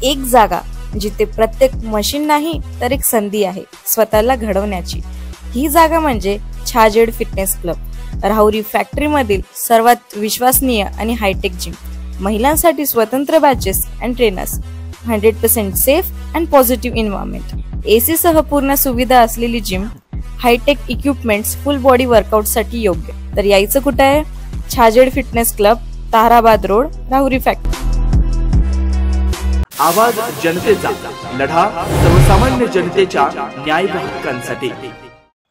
एक जागा जिथे प्रत्येक मशीन नाही तर एक संधी आहे स्वतःला घडवण्याची। ही जागा म्हणजे Chhajed fitness club, Rahuri factory मधील सर्वात विश्वसनीय आणि हायटेक जिम। महिलांसाठी स्वतंत्र batches and trainers, 100% safe and positive environment, AC सह पूर्ण सुविधा असलेली gym, hi tech equipments, full body workout साठी योग्य। तर यायचं कुठे आहे? Chhajed fitness club, Tarabad road, Rahuri factory. आवाज जनतेचा, लढा सर्वसामान्य जनतेच्या न्याय व हक्कांसाठी।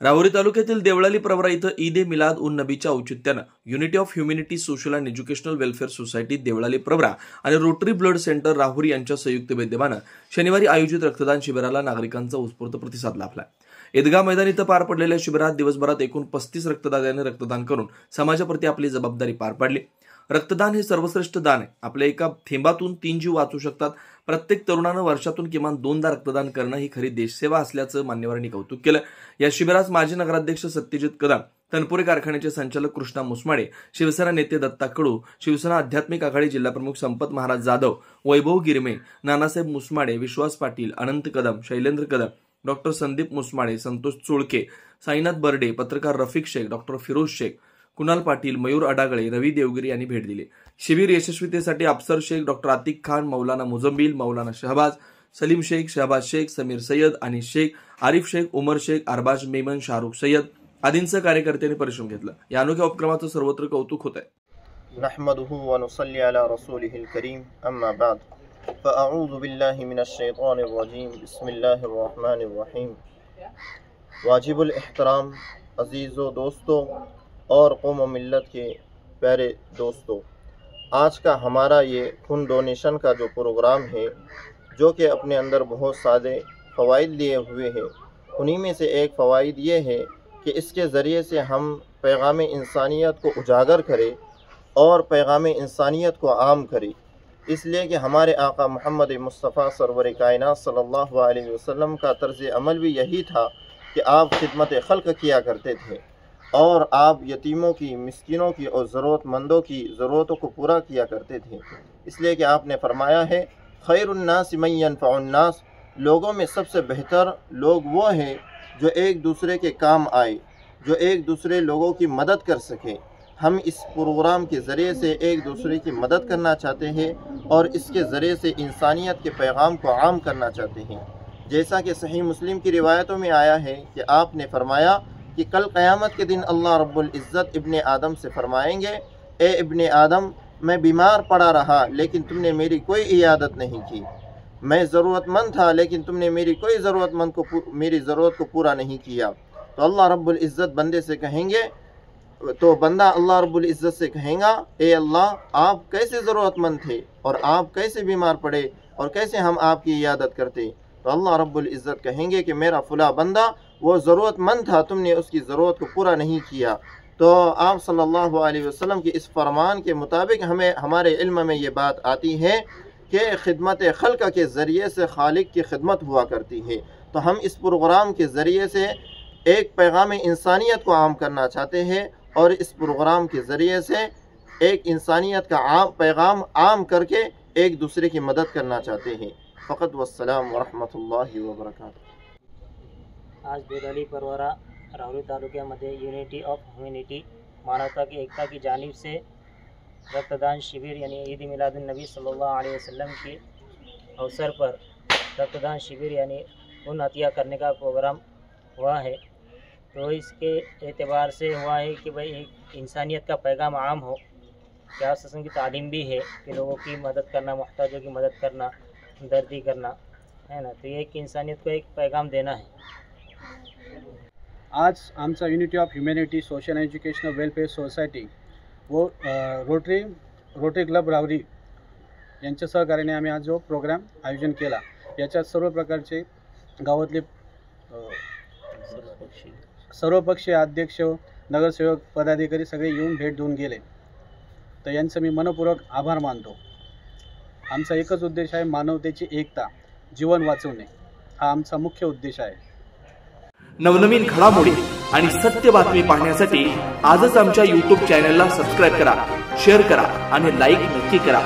राहुरी तालुक्यातील देवळाली प्रवरा इथं ईद ए मिलाद उन नबीच्या औचित्यानं unity of humanity social and educational welfare society Deolali Pravara आणि रोटरी ब्लड सेंटर राहुरी यांच्या संयुक्त विद्यमानं शनिवारी आयोजित रक्तदान शिबिराला नागरिकांचा उत्स्फूर्त प्रतिसाद लाभला। ईदगाह मैदान इथं पार पडलेल्या शिबिरात दिवसभरात एकूण 35 रक्तदात्यांनी रक्तदान करून समाजाप्रती आपली जबाबदारी पार पाडली। रक्तदान हे सर्वश्रेष्ठ दान आहे। आपल्या एका थेंबातून 3 जीव वाचू शकतात। प्रत्येक तरुणानं वर्षातून किमान 2दा रक्तदान करणं ही खरी देशसेवा असल्याचं मान्यवरांनी कौतुक केलं। या शिबिरात माजी नगराध्यक्ष सत्यजित कदम, तनपुरे कारखान्याचे संचालक कृष्णा मुसमाडे, शिवसेना नेते दत्ता कडू, शिवसेना आध्यात्मिक आघाडी जिल्हाप्रमुख संपत महाराज जाधव, वैभव गिरमे, नानासाहेब मुसमाडे, विश्वास पाटील, अनंत कदम, शैलेंद्र कदम, डॉक्टर संदीप मुसमाडे, संतोष चोळके, साईनाथ बर्डे, पत्रकार रफिक शेख, डॉक्टर फिरोज शेख, कुणाल पाटील, मयूर अडागळे, रवी देवगिरी यांनी भेट दिली। शिबिर यशस्वीतेसाठी अफसर शेख, डॉक्टर आतिक खान, मौलाना मुजम्मिल, मौलाना शहबाज, सलीम शेख, शहबाज शेख, समीर सय्यद, अनिस शेख, आरिफ शेख, उमर शेख, अरबाज मेमन, शाहरुख सय्यद आदींचं कार्यकर्त्यांनी परिश्रम घेतला। या अनोख्या उपक्रमाचं सर्वत्र कौतुक होत आहे। नहमदुहु व नुसल्ली अला रसूलिहिल करीम, अम्मा बाद, फअऊज़ु बिल्लाहि मिनश शैतानिर रजीम, बिस्मिल्लाहिर रहमानिर रहीम। वाजिबुल एहतराम अजीज़ो दोस्तों और कौम व मिल्लत के प्यारे दोस्तों, आज का हमारा ये खून डोनेशन का जो प्रोग्राम है, जो कि अपने अंदर बहुत सारे फ़वाइद लिए हुए हैं, उन्हीं में से एक फ़वाइद ये है कि इसके ज़रिए से हम पैगाम इंसानियत को उजागर करें और पैगाम इंसानियत को आम करें। इसलिए कि हमारे आका मोहम्मद मुस्तफ़ा सरवर कायनात सल्लल्लाहु अलैहि वसल्लम का तर्ज़ अमल भी यही था कि आप खिदमत खल्क़ किया करते थे और आप यतीमों की, मिस्किनों की और ज़रूरतमंदों की ज़रूरतों को पूरा किया करते थे। इसलिए कि आपने फरमाया है, खैरुन्नास मन यनफ़उन्नास, लोगों में सबसे बेहतर लोग वो हैं जो एक दूसरे के काम आए, जो एक दूसरे लोगों की मदद कर सके। हम इस प्रोग्राम के ज़रिए से एक दूसरे की मदद करना चाहते हैं और इसके ज़रिए से इंसानियत के पैगाम को आम करना चाहते हैं। जैसा कि सही मुस्लिम की रिवायतों में आया है कि आपने फरमाया कि कल क़यामत के दिन अल्लाह रब्बुल इज़्ज़त इब्ने आदम से फरमाएंगे, ए इब्ने आदम, मैं बीमार पड़ा रहा लेकिन तुमने मेरी कोई इयादत नहीं की। मैं ज़रूरतमंद था लेकिन तुमने मेरी कोई मेरी ज़रूरत को पूरा नहीं किया। तो अल्लाह रब्बुल इज़्ज़त बंदे से कहेंगे, तो बंदा अल्लाह रब्बुल इज़्ज़त से कहेगा, ए अल्लाह, आप कैसे ज़रूरतमंद थे और आप कैसे बीमार पड़े और कैसे हम आपकी इयादत करते। तो अल्लाह रब्बुल इज़्ज़त कहेंगे कि मेरा फुला बंदा वो ज़रूरतमंद था, तुमने उसकी ज़रूरत को पूरा नहीं किया। तो आप सल्लल्लाहु अलैहि वसल्लम के इस फरमान के मुताबिक हमारे इल्म में ये बात आती है कि खिदमत खल्क़ के ज़रिए से खालिक की खिदमत हुआ करती है। तो हम इस प्रोग्राम के ज़रिए से एक पैगाम इंसानियत को आम करना चाहते हैं और इस प्रोग्राम के ज़रिए से एक इंसानियत का पैगाम आम करके एक दूसरे की मदद करना चाहते हैं। फ़क़त वस्सलाम व रहमतुल्लाहि व बरकातुहू। आज देवळाली प्रवरा राहुरी तालुक्यामध्ये युनिटी ऑफ ह्युमॅनिटी मानवता की एकता की जानिब से रक्तदान शिविर यानी ईद मिलाद उन नबी सल्लल्लाहु अलैहि वसल्लम के अवसर पर रक्तदान शिविर यानी खून अतिया करने का प्रोग्राम हुआ है। तो इसके एतबार से हुआ है कि भाई एक इंसानियत का पैगाम आम हो। क्या ससम की तालीम भी है कि लोगों की मदद करना, मुहताजों की मदद करना, दर्दी करना है ना। तो ये एक इंसानियत को एक पैगाम देना है। आज आमचा unity of humanity social educational welfare society व रोटरी क्लब राहुरी यांच्या सहकार्याने आम्ही आज जो प्रोग्राम आयोजन केला, याच्यात सर्व प्रकारचे गावातले सर्वपक्षीय अध्यक्ष, नगरसेवक, पदाधिकारी सगळे येऊन भेट देऊन गेले। तर यांचं मी मनपूर्वक आभार मानतो। आमचा एकच उद्देश आहे, मानवतेची एकता, जीवन वाचवणे हा आमचा मुख्य उद्देश आहे। नवनवीन घडामोडी आणि सत्य बातमी पाहण्यासाठी आजच आमच्या YouTube चॅनलला सबस्क्राइब करा, शेअर करा आणि लाईक नक्की करा।